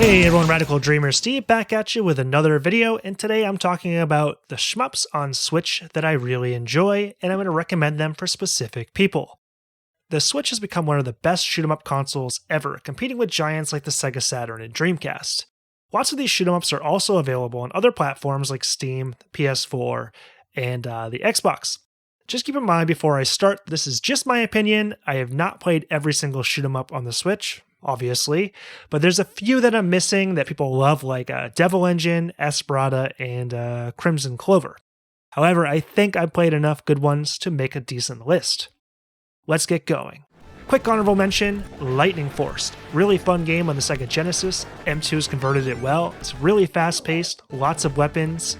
Hey everyone, Radical Dreamer Steve back at you with another video, and today I'm talking about the shmups on Switch that I really enjoy, and I'm going to recommend them for specific people. The Switch has become one of the best shoot-'em-up consoles ever, competing with giants like the Sega Saturn and Dreamcast. Lots of these shoot-'em-ups are also available on other platforms like Steam, PS4, and the Xbox. Just keep in mind before I start, this is just my opinion. I have not played every single shoot-'em-up on the Switch, obviously, but there's a few that I'm missing that people love, like Devil Engine, Esperada, and Crimson Clover. However, I think I've played enough good ones to make a decent list. Let's get going. Quick honorable mention, Lightning Force. Really fun game on the Sega Genesis. M2's converted it well. It's really fast-paced, lots of weapons.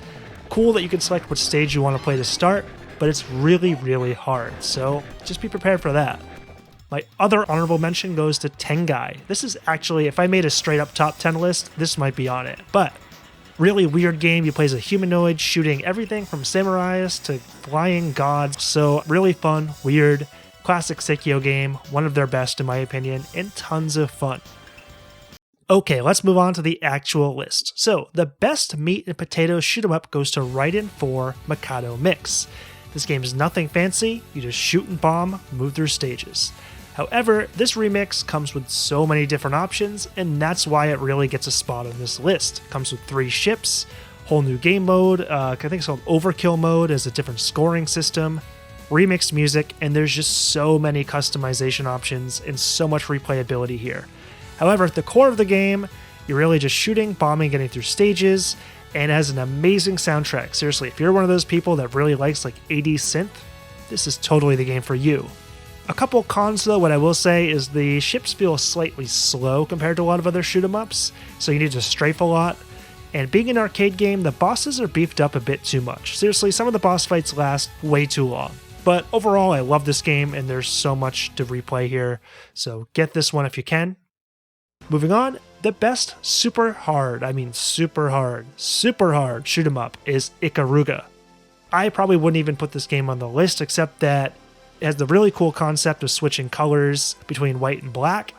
Cool that you can select which stage you want to play to start, but it's really, really hard, so just be prepared for that. My other honorable mention goes to Tengai. This is actually, if I made a straight up top 10 list, this might be on it. But really weird game. You play as a humanoid shooting everything from samurais to flying gods. So really fun, weird, classic Sekio game. One of their best in my opinion, and tons of fun. Okay, let's move on to the actual list. So the best meat and potatoes shoot 'em up goes to Raiden 4 Mikado Mix. This game is nothing fancy. You just shoot and bomb, move through stages. However, this remix comes with so many different options, and that's why it really gets a spot on this list. It comes with 3 ships, whole new game mode, I think it's called Overkill mode, as a different scoring system, remixed music, and there's just so many customization options and so much replayability here. However, at the core of the game, you're really just shooting, bombing, getting through stages, and it has an amazing soundtrack. Seriously, if you're one of those people that really likes like 80s synth, this is totally the game for you. A couple cons though, what I will say is the ships feel slightly slow compared to a lot of other shoot 'em ups, so you need to strafe a lot. And being an arcade game, the bosses are beefed up a bit too much. Seriously, some of the boss fights last way too long. But overall, I love this game and there's so much to replay here, so get this one if you can. Moving on, the best super hard shoot 'em up is Ikaruga. I probably wouldn't even put this game on the list, except that it has the really cool concept of switching colors between white and black,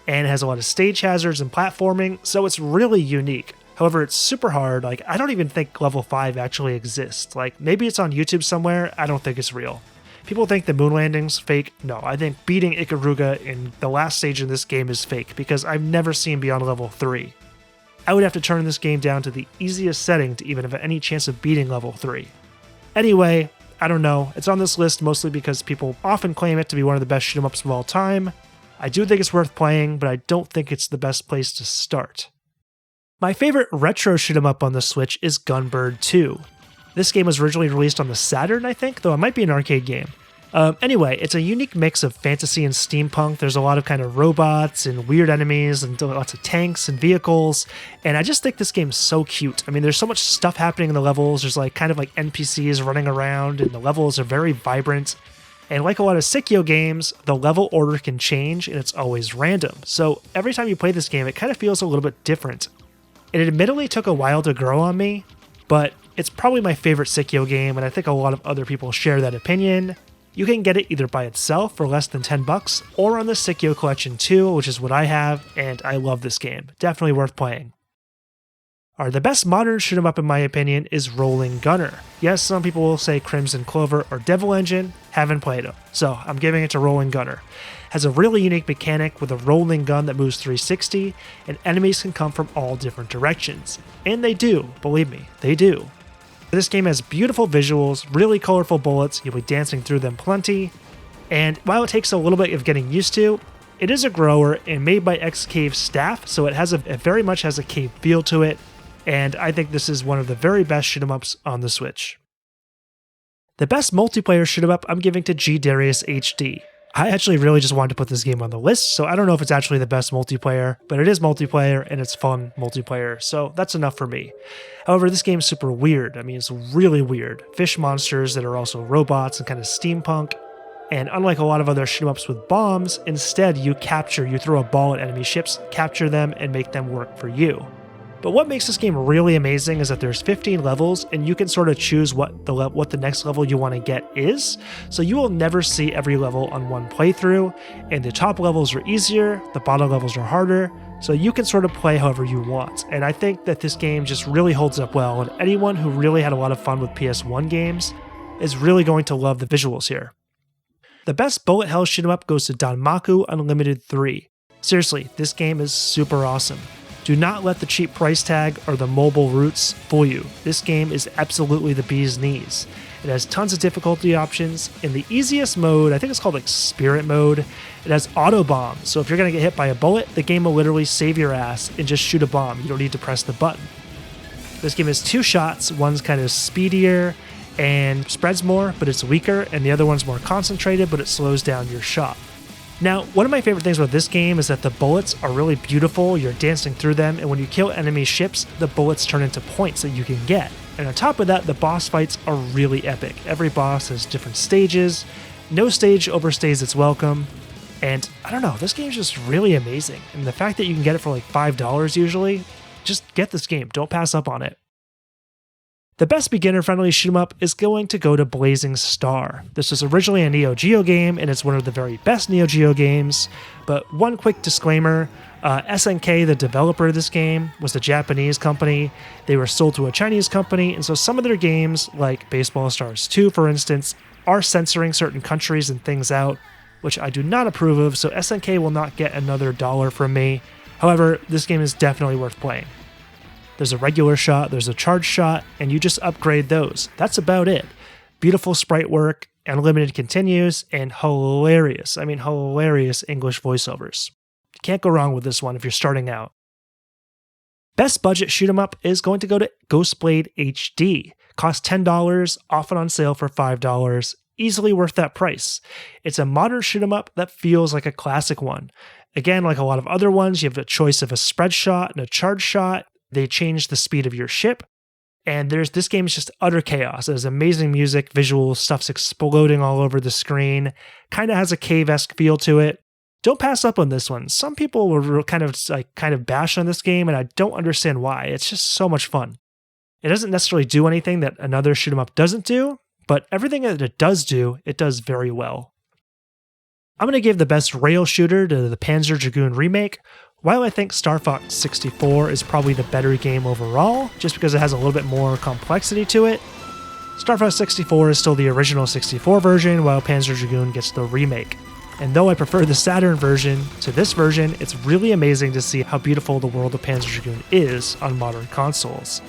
and it has a lot of stage hazards and platforming, so it's really unique. However, it's super hard. Like, I don't even think level 5 actually exists. Like, maybe it's on YouTube somewhere. I don't think it's real. People think the moon landing's fake. No, I think beating Ikaruga in the last stage in this game is fake, because I've never seen beyond level 3. I would have to turn this game down to the easiest setting to even have any chance of beating level 3. Anyway, I don't know. It's on this list mostly because people often claim it to be one of the best shoot 'em ups of all time. I do think it's worth playing, but I don't think it's the best place to start. My favorite retro shoot 'em up on the Switch is Gunbird 2. This game was originally released on the Saturn, I think, though it might be an arcade game. Anyway, it's a unique mix of fantasy and steampunk. There's a lot of kind of robots and weird enemies and lots of tanks and vehicles. And I just think this game's so cute. I mean, there's so much stuff happening in the levels. There's like kind of like NPCs running around, and the levels are very vibrant. And like a lot of Sekio games, the level order can change and it's always random. So every time you play this game, it kind of feels a little bit different. It admittedly took a while to grow on me, but it's probably my favorite Sekio game, and I think a lot of other people share that opinion. You can get it either by itself for less than $10 or on the Sekio Collection 2, which is what I have, and I love this game. Definitely worth playing. Alright, the best modern shoot 'em up in my opinion is Rolling Gunner. Yes, some people will say Crimson Clover or Devil Engine, haven't played them, so I'm giving it to Rolling Gunner. Has a really unique mechanic with a rolling gun that moves 360, and enemies can come from all different directions. And they do, believe me, they do. This game has beautiful visuals, really colorful bullets, you'll be dancing through them plenty, and while it takes a little bit of getting used to, it is a grower and made by X-Cave staff, so it very much has a cave feel to it, and I think this is one of the very best shoot 'em ups on the Switch. The best multiplayer shoot 'em up I'm giving to G Darius HD. I actually really just wanted to put this game on the list, so I don't know if it's actually the best multiplayer, but it is multiplayer and it's fun multiplayer, so that's enough for me. However, this game's super weird. I mean, it's really weird. Fish monsters that are also robots and kind of steampunk, and unlike a lot of other shoot-'em-ups with bombs, instead you throw a ball at enemy ships, capture them, and make them work for you. But what makes this game really amazing is that there's 15 levels, and you can sort of choose what the next level you want to get is, so you will never see every level on one playthrough, and the top levels are easier, the bottom levels are harder, So you can sort of play however you want. And I think that this game just really holds up well, and anyone who really had a lot of fun with PS1 games is really going to love the visuals here. The best bullet hell shoot 'em up goes to Danmaku Unlimited 3. Seriously, this game is super awesome. Do not let the cheap price tag or the mobile roots fool you. This game is absolutely the bee's knees. It has tons of difficulty options. In the easiest mode, I think it's called like Spirit mode, it has auto bomb. So if you're going to get hit by a bullet, the game will literally save your ass and just shoot a bomb. You don't need to press the button. This game has 2 shots. One's kind of speedier and spreads more, but it's weaker, and the other one's more concentrated, but it slows down your shot. Now, one of my favorite things about this game is that the bullets are really beautiful. You're dancing through them, and when you kill enemy ships, the bullets turn into points that you can get. And on top of that, the boss fights are really epic. Every boss has different stages. No stage overstays its welcome. And I don't know, this game's just really amazing. And the fact that you can get it for like $5 usually, just get this game. Don't pass up on it. The best beginner-friendly shoot-'em-up is going to go to Blazing Star. This was originally a Neo Geo game, and it's one of the very best Neo Geo games. But one quick disclaimer, SNK, the developer of this game, was a Japanese company. They were sold to a Chinese company, and so some of their games, like Baseball Stars 2, for instance, are censoring certain countries and things out, which I do not approve of, so SNK will not get another dollar from me. However, this game is definitely worth playing. There's a regular shot, there's a charge shot, and you just upgrade those. That's about it. Beautiful sprite work, unlimited continues, and hilarious English voiceovers. Can't go wrong with this one if you're starting out. Best budget shoot 'em up is going to go to Ghostblade HD. Costs $10, often on sale for $5. Easily worth that price. It's a modern shoot 'em up that feels like a classic one. Again, like a lot of other ones, you have a choice of a spread shot and a charge shot. They change the speed of your ship, and this game is just utter chaos. There's amazing music, visuals, stuff's exploding all over the screen, kind of has a cave-esque feel to it. Don't pass up on this one. Some people were kind of bash on this game, and I don't understand why. It's just so much fun. It doesn't necessarily do anything that another shoot 'em up doesn't do, but everything that it does do, it does very well. I'm going to give the best rail shooter to the Panzer Dragoon remake. While I think Star Fox 64 is probably the better game overall, just because it has a little bit more complexity to it, Star Fox 64 is still the original 64 version, while Panzer Dragoon gets the remake. And though I prefer the Saturn version to this version, it's really amazing to see how beautiful the world of Panzer Dragoon is on modern consoles.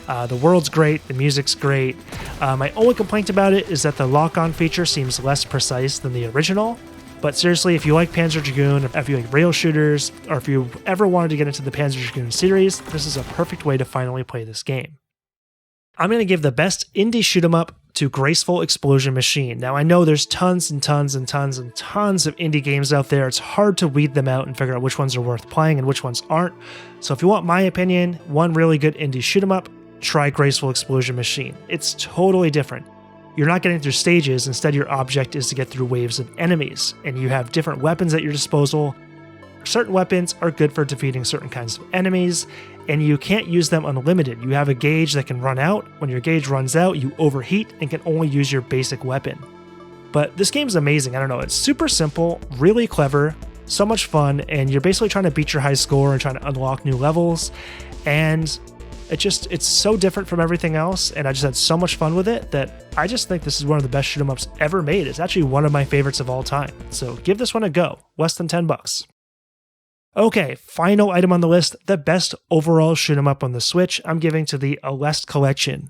The world's great, the music's great. My only complaint about it is that the lock-on feature seems less precise than the original. But seriously, if you like Panzer Dragoon, if you like rail shooters, or if you ever wanted to get into the Panzer Dragoon series, this is a perfect way to finally play this game. I'm going to give the best indie shoot 'em up to Graceful Explosion Machine. Now, I know there's tons and tons and tons and tons of indie games out there. It's hard to weed them out and figure out which ones are worth playing and which ones aren't. So if you want my opinion, one really good indie shoot 'em up, try Graceful Explosion Machine. It's totally different. You're not getting through stages, instead your object is to get through waves of enemies, and you have different weapons at your disposal. Certain weapons are good for defeating certain kinds of enemies, and you can't use them unlimited. You have a gauge that can run out. When your gauge runs out, you overheat and can only use your basic weapon. But this game's amazing. I don't know, it's super simple, really clever, so much fun, and you're basically trying to beat your high score and trying to unlock new levels, and it's so different from everything else, and I just had so much fun with it that I just think this is one of the best shoot 'em ups ever made. It's actually one of my favorites of all time. So give this one a go. Less than $10. Okay, final item on the list, the best overall shoot 'em up on the Switch, I'm giving to the Aleste Collection.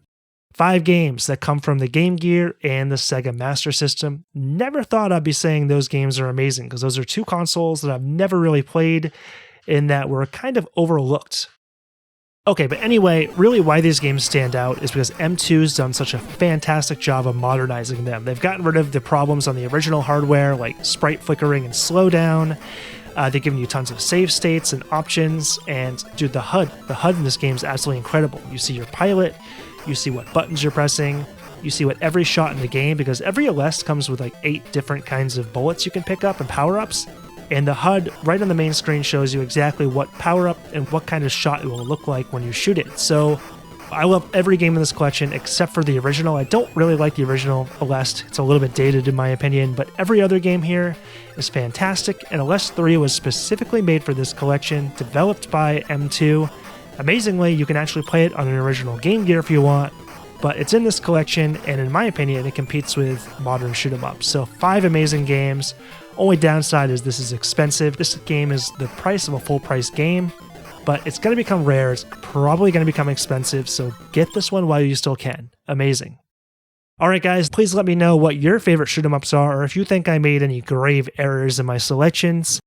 5 games that come from the Game Gear and the Sega Master System. Never thought I'd be saying those games are amazing, because those are 2 consoles that I've never really played and that were kind of overlooked. Okay, but anyway, really why these games stand out is because M2's done such a fantastic job of modernizing them. They've gotten rid of the problems on the original hardware, like sprite flickering and slowdown. They've given you tons of save states and options, and dude, the HUD in this game is absolutely incredible. You see your pilot, you see what buttons you're pressing, you see what every shot in the game, because every Aleste comes with like 8 different kinds of bullets you can pick up and power-ups. And the HUD right on the main screen shows you exactly what power-up and what kind of shot it will look like when you shoot it. So I love every game in this collection except for the original. I don't really like the original, Aleste. It's a little bit dated in my opinion, but every other game here is fantastic, and Aleste 3 was specifically made for this collection, developed by M2. Amazingly, you can actually play it on an original Game Gear if you want, but it's in this collection, and in my opinion, it competes with modern shoot 'em ups. So 5 amazing games. Only downside is this is expensive. This game is the price of a full price game, but it's going to become rare. It's probably going to become expensive, so get this one while you still can. Amazing. Alright guys, please let me know what your favorite shoot 'em ups are, or if you think I made any grave errors in my selections.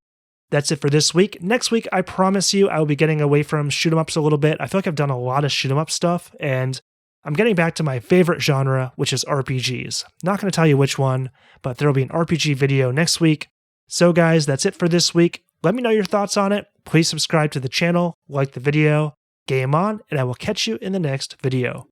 That's it for this week. Next week, I promise you, I will be getting away from shoot 'em ups a little bit. I feel like I've done a lot of shoot 'em up stuff, and I'm getting back to my favorite genre, which is RPGs. Not going to tell you which one, but there will be an RPG video next week. So guys, that's it for this week. Let me know your thoughts on it. Please subscribe to the channel, like the video, game on, and I will catch you in the next video.